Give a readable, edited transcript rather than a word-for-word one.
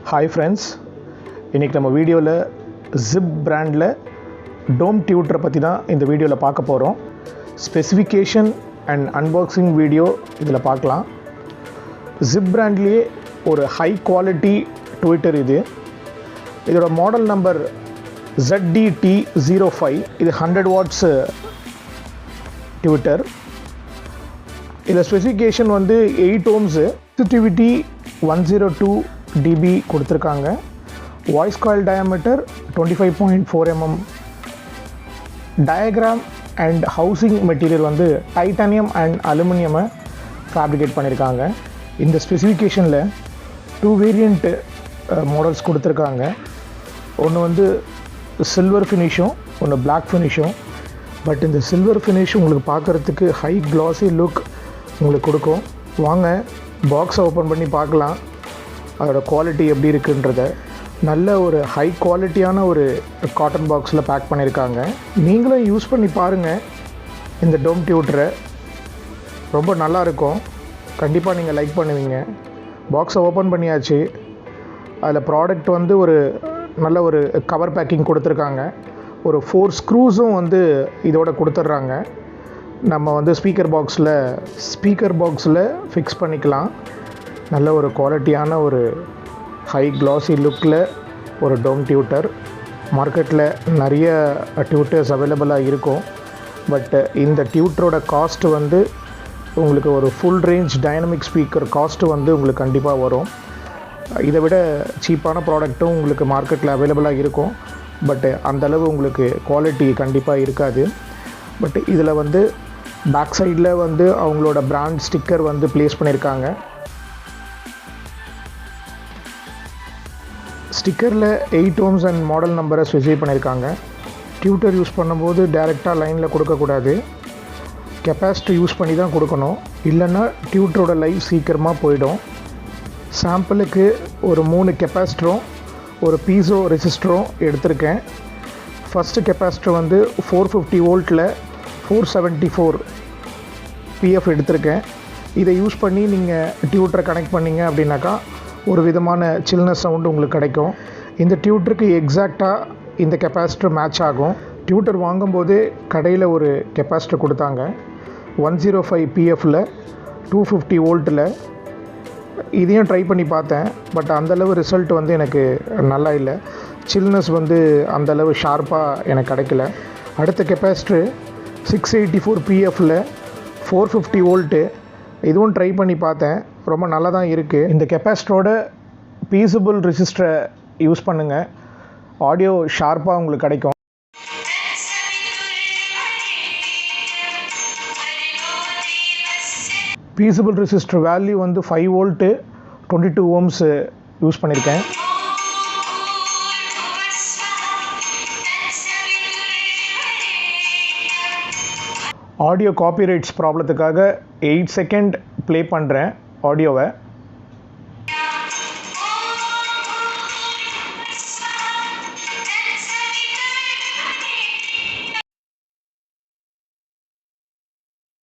Hi friends, இன்றைக்கி நம்ம வீடியோவில் ஜிப் பிராண்டில் டோம் டியூட்டரை பற்றி தான் இந்த வீடியோவில் பார்க்க போகிறோம். ஸ்பெசிஃபிகேஷன் அண்ட் அன்பாக்சிங் வீடியோ இதில் பார்க்கலாம். ஜிப் பிராண்ட்லேயே ஒரு ஹை குவாலிட்டி ட்விட்டர் இது. இதோட மாடல் நம்பர் ZDT05. இது 100 வாட்ஸ் ட்விட்டர். இதில் ஸ்பெசிஃபிகேஷன் வந்து 8 ohms, சென்சிட்டிவிட்டி 102 dB கொடுத்துருக்காங்க. Voice coil diameter 25.4 mm. Diagram and housing material வந்து டைட்டானியம் அண்ட் அலுமினியமை ஃபேப்ரிகேட் பண்ணியிருக்காங்க. இந்த ஸ்பெசிஃபிகேஷனில் 2 வேரியண்ட் மாடல்ஸ் கொடுத்துருக்காங்க. ஒன்று வந்து சில்வர் ஃபினிஷும், ஒன்று பிளாக் ஃபினிஷும். பட் இந்த சில்வர் ஃபினிஷ் உங்களுக்கு பார்க்குறதுக்கு ஹை க்ளாஸி லுக் உங்களுக்கு கொடுக்கும். வாங்க பாக்ஸை ஓப்பன் பண்ணி பார்க்கலாம் அதோட குவாலிட்டி எப்படி இருக்குன்றத. நல்ல ஒரு ஹை குவாலிட்டியான ஒரு காட்டன் பாக்ஸில் பேக் பண்ணியிருக்காங்க. நீங்களும் யூஸ் பண்ணி பாருங்கள். இந்த டோம் டியூட்டரை ரொம்ப நல்லாயிருக்கும். கண்டிப்பாக நீங்கள் லைக் பண்ணுவீங்க. பாக்ஸை ஓப்பன் பண்ணியாச்சு. அதில் ப்ராடக்ட் வந்து ஒரு நல்ல ஒரு கவர் பேக்கிங் கொடுத்துருக்காங்க. ஒரு 4 ஸ்க்ரூஸும் வந்து இதோட கொடுத்துட்றாங்க. நம்ம வந்து ஸ்பீக்கர் பாக்ஸில் ஃபிக்ஸ் பண்ணிக்கலாம். நல்ல ஒரு குவாலிட்டியான ஒரு ஹை க்ளாஸி லுக்கில் ஒரு டோம் டியூட்டர். மார்க்கெட்டில் நிறைய டியூட்டர்ஸ் அவைலபிளாக இருக்கும். பட் இந்த டியூட்டரோட காஸ்ட் வந்து உங்களுக்கு ஒரு full range dynamic speaker cost வந்து உங்களுக்கு கண்டிப்பாக வரும். இதை விட சீப்பான ப்ராடக்ட்டும் உங்களுக்கு மார்க்கெட்டில் அவைலபிளாக இருக்கும். பட் அந்தளவு உங்களுக்கு குவாலிட்டி கண்டிப்பாக இருக்காது. பட் இதில் வந்து பேக் சைடில் வந்து அவங்களோட பிராண்ட் ஸ்டிக்கர் வந்து ப்ளேஸ் பண்ணியிருக்காங்க. ஸ்டிக்கரில் 8 ohms அண்ட் மாடல் நம்பரை ஸ்பெசிஃபை பண்ணியிருக்காங்க. டியூட்டர் யூஸ் பண்ணும்போது டைரெக்டாக லைனில் கொடுக்கக்கூடாது. கெப்பாசிட்டி யூஸ் பண்ணி தான் கொடுக்கணும். இல்லைன்னா டியூட்டரோட லைஃப் சீக்கிரமாக போயிடும். சாம்பிளுக்கு ஒரு 3 கெப்பாசிட்டரும் ஒரு பீசோ ரெசிஸ்டரும் எடுத்திருக்கேன். ஃபஸ்ட்டு கெப்பாசிட்டர் வந்து 450 வோல்ட்டில் 474 PF எடுத்திருக்கேன். இதை யூஸ் பண்ணி நீங்கள் டியூட்டரை கனெக்ட் பண்ணிங்க அப்படின்னாக்கா ஒரு விதமான சில்னஸ் சவுண்டு உங்களுக்கு கிடைக்கும். இந்த டியூட்டருக்கு எக்ஸாக்டாக இந்த கெப்பாசிட்டர் மேட்ச் ஆகும். டியூட்டர் வாங்கும்போதே கடையில் ஒரு கெப்பாசிட்டர் கொடுத்தாங்க. 105 PFல 250 வோல்ட்டில். இதையும் ட்ரை பண்ணி பார்த்தேன். பட் அந்தளவு ரிசல்ட் வந்து எனக்கு நல்லா இல்லை. சில்னஸ் வந்து அந்தளவு ஷார்ப்பாக எனக்கு கிடைக்கல. அடுத்த கெப்பாசிட்டர் 684 PFல 450 வோல்ட்டு. இதுவும் ட்ரை பண்ணி பார்த்தேன். ரொம்ப நல்லா தான் இருக்குது. இந்த கெப்பாசிட்டரோட பீஸபிள் ரெசிஸ்டரை யூஸ் பண்ணுங்கள். ஆடியோ ஷார்ப்பாக உங்களுக்கு கிடைக்கும். பீஸபிள் ரெசிஸ்டர் வேல்யூ வந்து 5 வோல்ட்டு 22 ohms யூஸ் பண்ணியிருக்கேன். ஆடியோ காப்பிரைட்ஸ் ப்ராப்ளத்துக்காக 8 செகண்ட் ப்ளே பண்ணுறேன் ஆடியோவை.